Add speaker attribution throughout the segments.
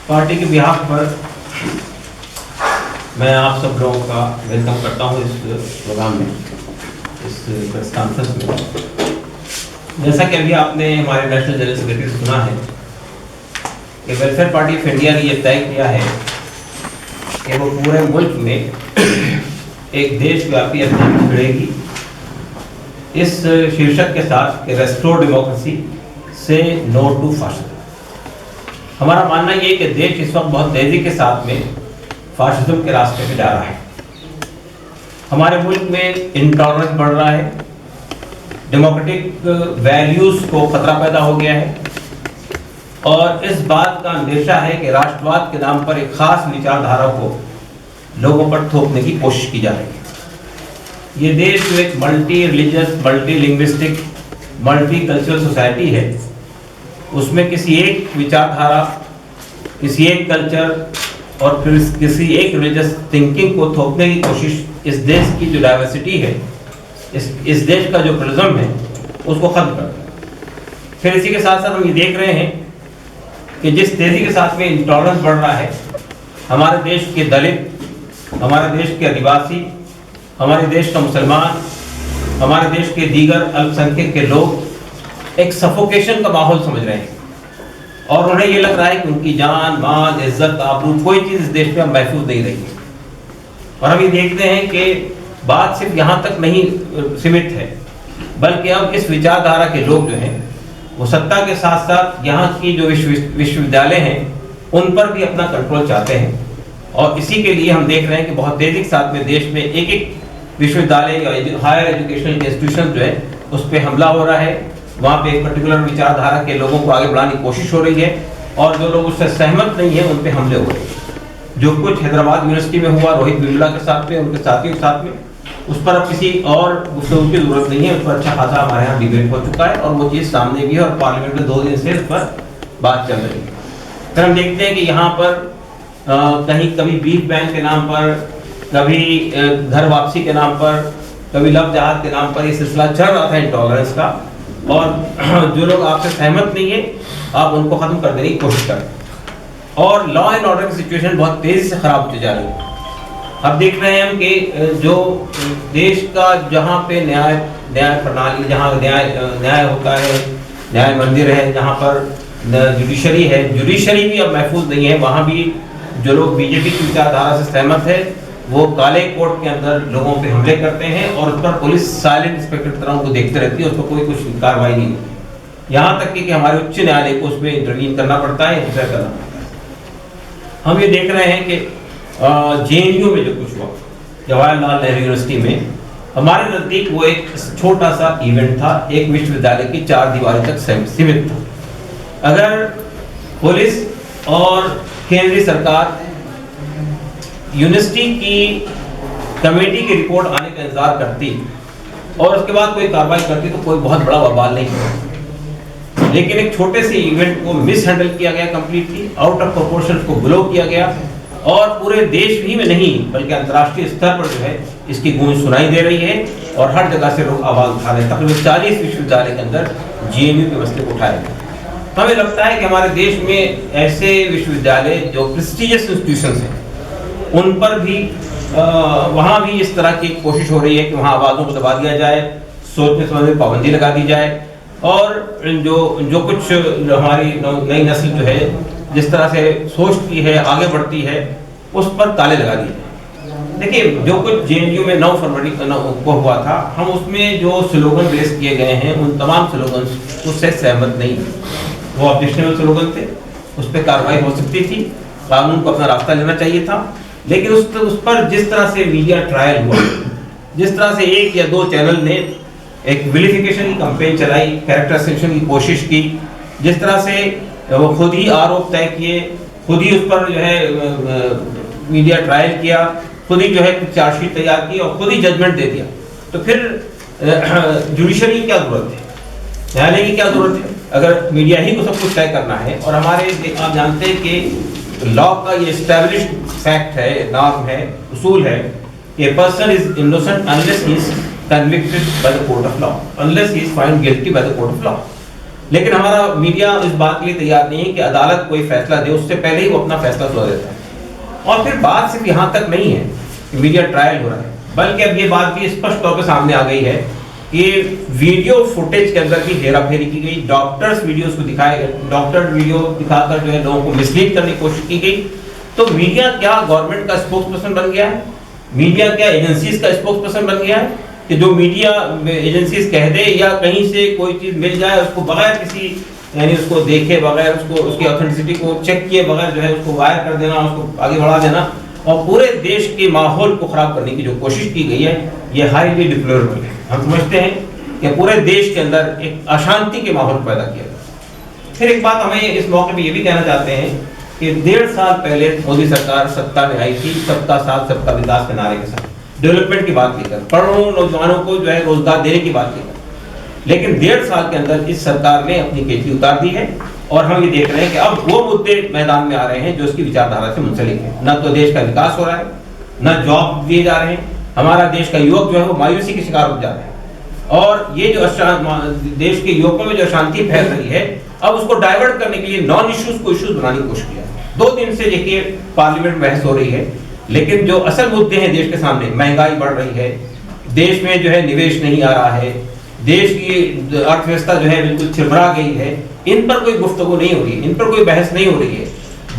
Speaker 1: Party के behalf पर मैं आप सब लोगों का वेलकम करता हूं इस प्रोग्राम में, इस प्रेस कॉन्फ्रेंस में। जैसा कि अभी आपने हमारे नेशनल जनरल सेक्रेटरी से सुना है कि वेलफेयर पार्टी ऑफ इंडिया ने ये तय किया है कि वो पूरे मुल्क में एक देशव्यापी अभियान छेड़ेगी इस शीर्षक के साथ कि रेस्टोर डेमोक्रेसी से नो टू फासिज्म। हमारा मानना ये है कि देश इस वक्त बहुत तेजी के साथ में फासिज्म के रास्ते पे जा रहा है। हमारे मुल्क में इंटॉलरेंस बढ़ रहा है, डेमोक्रेटिक वैल्यूज को खतरा पैदा हो गया है और इस बात का अंदेशा है कि राष्ट्रवाद के नाम पर एक खास विचारधारा को लोगों पर थोपने की कोशिश की जा रही है। ये देश जो एक multi religious, multi linguistic, multi cultural society है, उसमें किसी एक विचारधारा, किसी एक कल्चर और फिर किसी एक रिलीजियस थिंकिंग को थोपने की कोशिश इस देश की जो डाइवर्सिटी है, इस देश का जो प्रिज्म है, उसको खत्म कर दें। फिर इसी के साथ साथ हम ये देख रहे हैं कि जिस तेजी के साथ में इंटॉलरेंस बढ़ रहा है, हमारे देश के दलित, हमारे देश के आदिवासी, हमारे देश का मुसलमान, हमारे देश के दीगर अल्पसंख्यक के लोग एक सफोकेशन का माहौल समझ रहे हैं और उन्हें ये लग रहा है कि उनकी जान, माल, इज्जत, आबरू कोई चीज़ इस देश में अब महफूज नहीं रही है। और हम ये देखते हैं कि बात सिर्फ यहाँ तक नहीं सीमित है, बल्कि अब इस विचारधारा के लोग जो हैं वो सत्ता के साथ साथ यहाँ की जो विश्वविद्यालय हैं उन पर भी अपना कंट्रोल चाहते हैं। और इसी के लिए हम देख रहे हैं कि बहुत तेजी के साथ में देश में एक एक विश्वविद्यालय या हायर एजुकेशनल इंस्टीट्यूशन जो है उस पर हमला हो रहा है। वहाँ पे एक पर्टिकुलर विचारधारा के लोगों को आगे बढ़ाने की कोशिश हो रही है और जो लोग उससे सहमत नहीं है उन पे हमले हो रहे हैं। जो कुछ हैदराबाद यूनिवर्सिटी में हुआ रोहित वेमुला के साथ में, उनके साथियों के साथ में, उस पर अब किसी और गुफ्तगू की जरूरत नहीं है। उस पर अच्छा खासा हमारे यहाँ डिबेट हो चुका है और वो चीज़ सामने भी है और पार्लियामेंट में 2 दिन से उस पर बात चल रही है। फिर हम देखते हैं कि यहाँ पर कहीं कभी बीफ बैंक के नाम पर, कभी घर वापसी के नाम पर, कभी लव जहाज के नाम पर ये सिलसिला चल रहा था इंटॉलरेंस का। और जो लोग आपसे सहमत नहीं है आप उनको खत्म कर देने की कोशिश करें और लॉ एंड ऑर्डर की सिचुएशन बहुत तेजी से खराब होती जा रही है। अब देख रहे हैं हम कि जो देश का जहाँ पे न्याय प्रणाली, जहाँ न्याय होता है, न्याय मंदिर है, जहाँ पर जुडिशरी है, जुडिशरी भी अब महफूज नहीं है। वहाँ भी जो लोग बीजेपी की विचारधारा से सहमत है वो काले कोर्ट के अंदर लोगों पे हमले करते हैं और उस पर पुलिस साइलेंट इंस्पेक्टर की तरह उनको देखते रहती है, उसको कोई कुछ कार्रवाई नहीं होती। यहाँ तक कि हमारे उच्च न्यायालय को उसमें इंटरवीन करना पड़ता है, इंतजार करना पड़ता है। हम ये देख रहे हैं कि JNU में जो कुछ हुआ, जवाहरलाल नेहरू यूनिवर्सिटी में, हमारे नज़दीक वो एक छोटा सा इवेंट था, एक विश्वविद्यालय की 4 दीवारी तक सीमित था। अगर पुलिस और केंद्रीय सरकार यूनिवर्सिटी की कमेटी की रिपोर्ट आने का इंतजार करती और उसके बाद कोई कार्रवाई करती तो कोई बहुत बड़ा बवाल नहीं होता। लेकिन एक छोटे से इवेंट को मिसहैंडल किया गया, कंप्लीटली आउट ऑफ प्रोपोर्शन को ब्लो किया गया और पूरे देश ही में नहीं बल्कि अंतर्राष्ट्रीय स्तर पर जो है इसकी गूंज सुनाई दे रही है और हर जगह से लोग आवाज उठा रहे हैं। तकरीबन 40 विश्वविद्यालय के अंदर JNU के मसले को उठाए गए। तो हमें लगता है कि हमारे देश में ऐसे विश्वविद्यालय जो प्रेस्टिजियस इंस्टीट्यूशंस हैं उन पर भी वहाँ भी इस तरह की कोशिश हो रही है कि वहाँ आवाज़ों को दबा दिया जाए, सोचने समझने में पाबंदी लगा दी जाए और जो कुछ हमारी नई नस्ल जो है जिस तरह से सोचती है, आगे बढ़ती है, उस पर ताले लगा दिए जाए। देखिए, जो कुछ JNU में 9 फरवरी को हुआ था, हम उसमें जो स्लोगन रेस किए गए हैं उन तमाम स्लोगन उससे सहमत नहीं। वो ऑब्जेक्शनेबल स्लोगन थे, उस पर कार्रवाई हो सकती थी, कानून को अपना रास्ता लेना चाहिए था। लेकिन उस पर जिस तरह से मीडिया ट्रायल हुआ, जिस तरह से 1 या 2 चैनल ने एक विलिफिकेशन की कैंपेन चलाई, कैरेक्टर असेसिनेशन की कोशिश की, जिस तरह से वो खुद ही आरोप तय किए, खुद ही उस पर जो है मीडिया ट्रायल किया, खुद ही जो है चार्जशीट तैयार की और खुद ही जजमेंट दे दिया, तो फिर जुडिशरी की क्या जरूरत है, न्यायालय की क्या जरूरत है अगर मीडिया ही को सब कुछ तय करना है। और हमारे आप जानते हैं कि लॉ का ये एस्टैब्लिश्ड फैक्ट है, नॉर्म है, उसूल है कि a person is innocent unless he is convicted by the court of law, unless he is found guilty by the court of law। लेकिन हमारा मीडिया इस बात के लिए तैयार नहीं है कि अदालत कोई फैसला दे, उससे पहले ही वो अपना फैसला सुना देता है। और फिर बात सिर्फ यहाँ तक नहीं है कि मीडिया ट्रायल हो रहा है, बल्कि अब ये बात भी स्पष्ट तौर पर सामने आ गई है कि वीडियो फुटेज के अंदर भी हेराफेरी की गई। डॉक्टर्स वीडियोस को दिखाए गए, डॉक्टर वीडियो दिखाकर जो है लोगों को मिसलीड करने की कोशिश की गई। तो मीडिया क्या गवर्नमेंट का स्पोक्स पर्सन बन गया है? मीडिया क्या एजेंसीज का स्पोक्स पर्सन बन गया है कि जो मीडिया एजेंसीज कह दे या कहीं से कोई चीज मिल जाए उसको बगैर किसी यानी उसको देखे बगैर, उसको उसकी ऑथेंटिसिटी को चेक किए बगैर जो है उसको वायर कर देना, उसको आगे बढ़ा देना और पूरे देश के माहौल को खराब करने की जो कोशिश की गई है, ये हाईली डिप्लोरेबल है। हम समझते हैं कि पूरे देश के अंदर एक अशांति के माहौल पैदा किया गया। फिर एक बात हमें इस मौके पे ये भी कहना चाहते हैं कि 1.5 साल पहले मोदी सरकार सत्ता में आई थी, सबका साथ सबका विकास के नारे के साथ, डेवलपमेंट की बात लेकर, करोड़ों नौजवानों को जो है रोजगार देने की बात लेकर। लेकिन 1.5 साल के अंदर इस सरकार ने अपनी केतली उतार दी है और हम ये देख रहे हैं कि अब वो मुद्दे मैदान में आ रहे हैं जो उसकी विचारधारा से मुंसलिक है। न तो देश का विकास हो रहा है, न जॉब दिए जा रहे हैं, हमारा देश का युवक जो है वो मायूसी के शिकार हो जा रहे हैं और ये जो देश के युवकों में जो अशांति फैल रही है, अब उसको डाइवर्ट करने के लिए नॉन इश्यूज को इश्यूज बनाने की कोशिश किया है। 2 दिन से देखिए पार्लियामेंट बहस हो रही है, लेकिन जो असल मुद्दे हैं देश के सामने, महंगाई बढ़ रही है, देश में जो है निवेश नहीं आ रहा है, देश की अर्थव्यवस्था जो है बिल्कुल छिरमरा गई है, इन पर कोई गुफ्तगू नहीं हो रही है, इन पर कोई बहस नहीं हो रही है।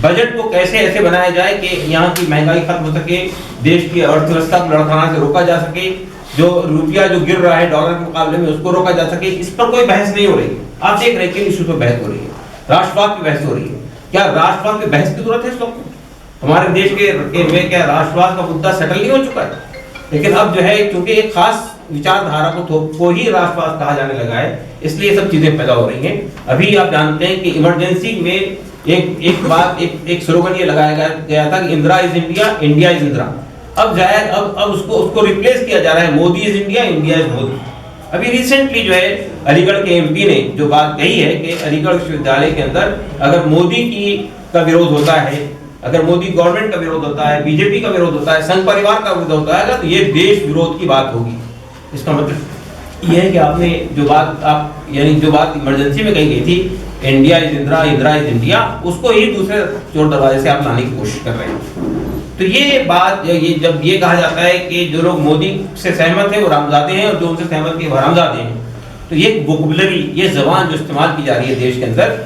Speaker 1: बजट को कैसे ऐसे बनाया जाए कि यहाँ की महंगाई खत्म हो सके, देश की अर्थव्यवस्था को लड़खड़ाने से रोका जा सके, जो रुपया जो गिर रहा है डॉलर के मुकाबले में उसको रोका जा सके, इस पर कोई बहस नहीं हो रही है। आप देख रहे हैं किन इशू पर बहस हो रही है, राष्ट्रवाद की बहस हो रही है। क्या राष्ट्रवाद की बहस की जरूरत है इस वक्त? हमारे देश के में क्या राष्ट्रवाद का मुद्दा सेटल नहीं हो चुका है? लेकिन अब जो है क्योंकि एक खास विचारधारा को ही राष्ट्रवाद कहा जाने लगा है, इसलिए सब चीजें पैदा हो रही हैं। अभी आप जानते हैं कि इमरजेंसी में एक स्लोगन ये लगाया गया था कि Indira is India, India is Indira. अब जाए अब उसको रिप्लेस किया जा रहा है, Modi is India, India is Modi. अभी रिसेंटली जो है अलीगढ़ के एमपी ने जो बात कही है कि अलीगढ़ विश्वविद्यालय के अंदर अगर मोदी का विरोध होता है, अगर मोदी गवर्नमेंट का विरोध होता है, बीजेपी का विरोध होता है, संघ परिवार का विरोध होता है, तो ये देश विरोध की बात होगी। इसका मतलब यह है कि आपने जो बात इमरजेंसी में कही गई थी, India is Indira, Indira is India, उसको ही दूसरे चोर दरवाजे से आप लाने की कोशिश कर रहे हैं। तो ये बात जब ये कहा जाता है कि जो लोग मोदी से सहमत है वो रामजादे हैं और जो उनसे सहमत नहीं वो हरामजादे हैं, तो ये वोकैबुलरी, ये जबान जो इस्तेमाल की जा रही है देश के अंदर,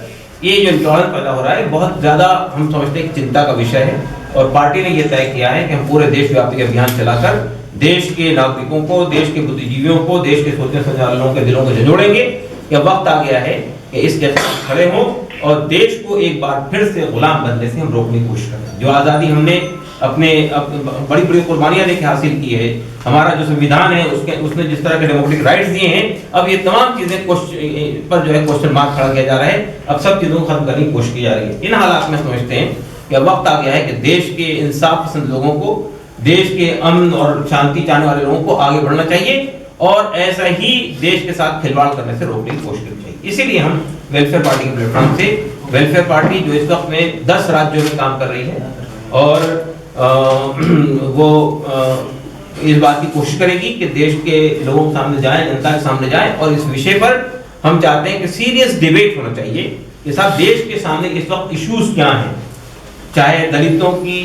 Speaker 1: ये जो इंटॉलरेंस पैदा हो रहा है, बहुत ज्यादा हम समझते हैं कि चिंता का विषय है। और पार्टी ने यह तय किया है कि हम पूरे देशव्यापी अभियान चलाकर देश के नागरिकों को, देश के बुद्धिजीवियों को, देश के सोचने समझने वालों के दिलों को झंझोड़ेंगे कि वक्त आ गया है कि इस जैसे खड़े हों और देश को एक बार फिर से गुलाम बनने से हम रोकने की कोशिश करें। जो आज़ादी हमने अपने बड़ी बड़ी कुर्बानियां देके हासिल की है, हमारा जो संविधान है उसने जिस तरह के डेमोक्रेटिक राइट्स दिए हैं, अब ये तमाम चीजें पर जो है क्वेश्चन मार्क खड़ा किया जा रहा है। अब सब चीजों को खत्म करने की कोशिश की जा रही है। इन हालात में समझते हैं कि अब वक्त आ गया है कि देश के इंसाफ पसंद लोगों को, देश के अमन और शांति चाहने वाले लोगों को आगे बढ़ना चाहिए और ऐसा ही देश के साथ खिलवाड़ करने से रोकने की कोशिश करनी चाहिए। इसीलिए हम वेलफेयर पार्टी के प्लेटफॉर्म से, वेलफेयर पार्टी जो इस वक्त में 10 राज्यों में काम कर रही है और वो इस बात की कोशिश करेगी कि देश के लोगों के सामने जाए, जनता के सामने जाए और इस विषय पर हम चाहते हैं कि सीरियस डिबेट होना चाहिए कि साहब देश के सामने इस वक्त इश्यूज क्या हैं, चाहे दलितों की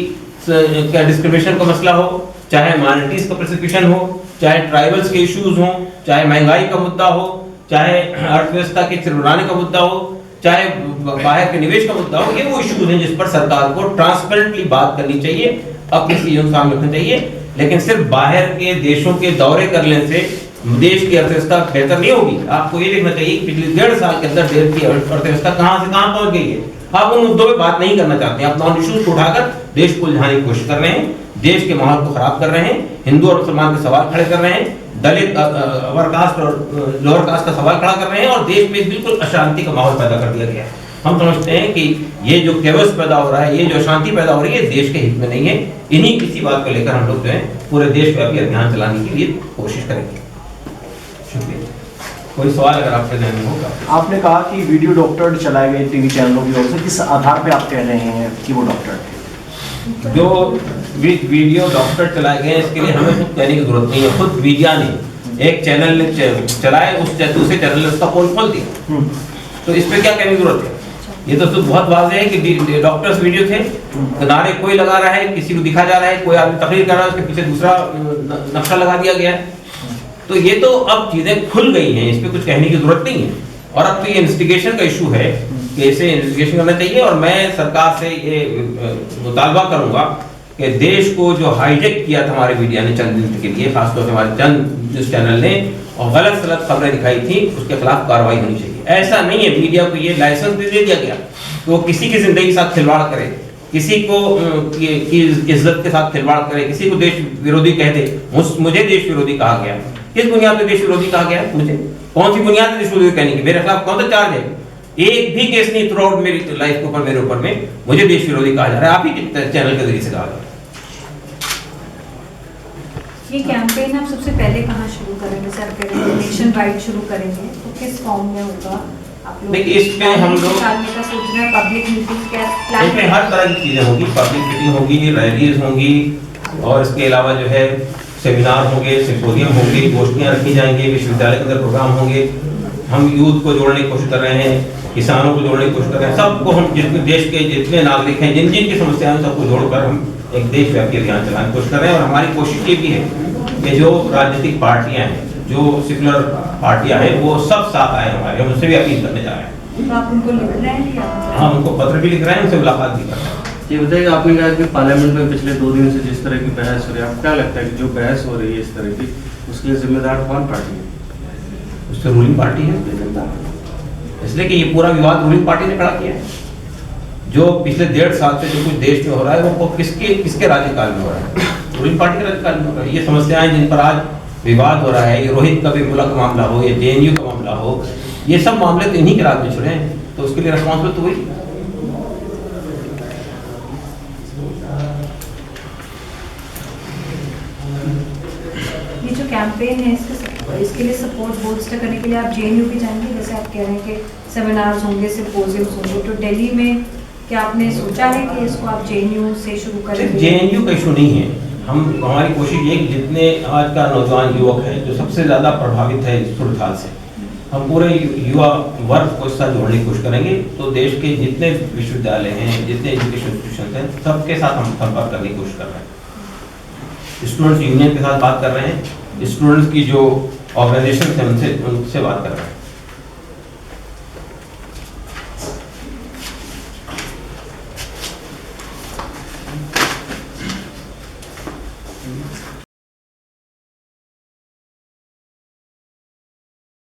Speaker 1: क्या डिस्क्रिमिनेशन का मसला हो, चाहे माइनॉरिटीज का प्रोसिक्यूशन हो, चाहे ट्राइबल्स के इश्यूज हो, चाहे महंगाई का मुद्दा हो, चाहे अर्थव्यवस्था के चिरमुराने का मुद्दा हो, चाहे बाहर के निवेश का मुद्दा हो, ये वो इश्यूज हैं जिस पर सरकार को ट्रांसपेरेंटली बात करनी चाहिए, अपनी चीजों को सामने रखना चाहिए। लेकिन सिर्फ बाहर के देशों के दौरे करने से देश की अर्थव्यवस्था बेहतर नहीं होगी। आपको ये देखना चाहिए कि पिछले 1.5 साल के अंदर देश की अर्थव्यवस्था कहां से कहां पहुंच गई है। आप उन मुद्दों पे बात नहीं करना चाहते हैं, आप नॉन इश्यूज को उठाकर देश को उलझाने की कोशिश कर रहे हैं, देश के माहौल को खराब कर रहे हैं, हिंदू और मुसलमान के सवाल खड़े कर रहे हैं, दलित अपर कास्ट और लोअर कास्ट का सवाल खड़ा कर रहे हैं और देश में बिल्कुल अशांति का माहौल पैदा कर दिया गया है। हम समझते हैं कि ये जो केवस पैदा हो रहा है, ये जो अशांति पैदा हो रही है, देश के हित में नहीं है। इन्हीं किसी बात को लेकर हम लोग जो है पूरे देशव्यापी अभियान चलाने के लिए कोशिश करेंगे। शुक्रिया। कोई सवाल अगर आपके ध्यान में होगा।
Speaker 2: आपने कहा कि वीडियो डॉक्टर चलाए गए टीवी चैनलों की ओर से, किस आधार पे आप कह रहे हैं कि वो डॉक्टर थे?
Speaker 1: जो वीडियो डॉक्टर चलाए गए इसके लिए हमें खुद कहने की जरूरत नहीं है। खुद मीडिया ने एक चैनल ने चलाए, उस दूसरे चैनल ने उसका पोल खोल दिया। तो इस पे क्या कहने की जरूरत है? ये तो बहुत वाज़ेह है कि डॉक्टर्स वीडियो थे, किनारे कोई लगा रहा है, किसी को दिखा जा रहा है, कोई आदमी तकरीर कर रहा है, उसके पीछे दूसरा नक्शा लगा दिया गया है। तो ये तो अब चीजें खुल गई हैं, इस पे कुछ कहने की जरूरत नहीं है। और अब तो ये इन्वेस्टिगेशन का इशू है कि इसे इन्वेस्टिगेशन करना चाहिए। और मैं सरकार से ये मुतालबा करूंगा कि देश को जो हाईजेक किया था हमारे मीडिया ने चंद दिन के लिए, खासतौर से हमारे चंद न्यूज चैनल ने, और गलत सलत खबरें दिखाई थी, उसके खिलाफ कार्रवाई होनी चाहिए। ऐसा नहीं है मीडिया को ये लाइसेंस दे दिया गया तो वो किसी की जिंदगी के साथ खिलवाड़ करे, किसी को की इज्जत के साथ खिलवाड़ करे, किसी को देश विरोधी कह दे। मुझे देश विरोधी कहा गया, किस बुनियाद पे देश विरोधी कहा गया? मुझे कौन सी बुनियाद पे देश विरोधी कहने की? मेरे खिलाफ कौन सा चार्ज है? एक भी केस नहीं थ्रू आउट मेरी लाइफ के ऊपर, मेरे ऊपर में मुझे देश विरोधी कहा जा रहा है, आप ही चैनल के जरिए से कहा जा रहा है।
Speaker 3: ये कैंपेन आप सबसे पहले कहाँ शुरू करेंगे सर? करेंगे नेशन वाइड शुरू करेंगे तो किस फॉर्म में होगा? आप लोग
Speaker 1: देखिए इसमें हम लोग
Speaker 3: निकालने का सोच रहे हैं, पब्लिक मीटिंग क्या प्लान?
Speaker 1: इसमें हर तरह की चीजें होंगी, पब्लिक मीटिंग होगी, रैलीज होंगी, और इसके अलावा जो है सेमिनार होंगे, सिम्पोजियम होंगे, गोष्ठियां रखी जाएंगी, विश्वविद्यालय के अंदर प्रोग्राम होंगे। हम यूथ को जोड़ने की कोशिश कर रहे हैं, किसानों को जोड़ने की कोशिश कर रहे हैं, सबको हम जितने देश के जितने नागरिक हैं, जिन जिन की समस्याएं हैं, सबको जोड़कर हम एक देशव्यापी अभियान चलाने की कोशिश कर रहे हैं। और हमारी कोशिश ये भी है कि जो राजनीतिक पार्टियां हैं, जो सेक्युलर पार्टियां हैं, वो सब साथ आए हमारे, हम उनसे भी अपील करने जा रहे हैं।
Speaker 3: तो आप उनको लिख रहे हैं या?
Speaker 1: हाँ, उनको पत्र भी लिख रहे हैं, उनसे मुलाकात भी कर रहे हैं।
Speaker 4: ये बताइए, आपने कहा कि पार्लियामेंट में पिछले 2 दिन से जिस तरह की बहस हो रही है, आपको क्या लगता है कि जो बहस हो रही है इस तरह की, उसके लिए जिम्मेदार कौन पार्टी है?
Speaker 1: उससे रूलिंग पार्टी है जिम्मेदार, इसलिए कि ये पूरा विवाद रूलिंग पार्टी ने खड़ा किया है। जो पिछले 1.5 साल से जो कुछ देश में हो रहा है वो किसके राज्यकाल में हो रहा है? रूलिंग पार्टी के राज्यकाल में हो रहा है। ये समस्याएं जिन पर आज विवाद हो रहा है, ये रोहित कबीरमुल्ला का मामला हो, ये JNU का मामला हो, ये सब मामले तो इन्हीं के राज में छुड़े हैं, तो उसके लिए रिस्पॉन्सिबल तो वही।
Speaker 3: ये जो कैंपेन है इसके लिए सपोर्ट बोल्स्टर करने के लिए आप JNU भी जाएंगे? जैसे आप कह रहे हैं कि सेमिनार्स होंगे, सिम्पोजियम्स होंगे, तो दिल्ली में क्या आपने सोचा है कि इसको आप JNU से शुरू करेंगे?
Speaker 1: JNU का इशू नहीं है। हमारी कोशिश ये कि जितने आज का नौजवान युवक है जो सबसे ज़्यादा प्रभावित है इस सूरत से, हम पूरे युवा वर्ग को इसके साथ जोड़ने की कोशिश करेंगे। तो देश के जितने विश्वविद्यालय हैं, जितने एजुकेशन इंस्टीट्यूशन हैं, सबके साथ हम संपर्क करने की कोशिश कर रहे हैं। स्टूडेंट्स यूनियन के साथ बात कर रहे हैं, स्टूडेंट्स की जो ऑर्गेनाइजेशन है उनसे बात कर रहे हैं।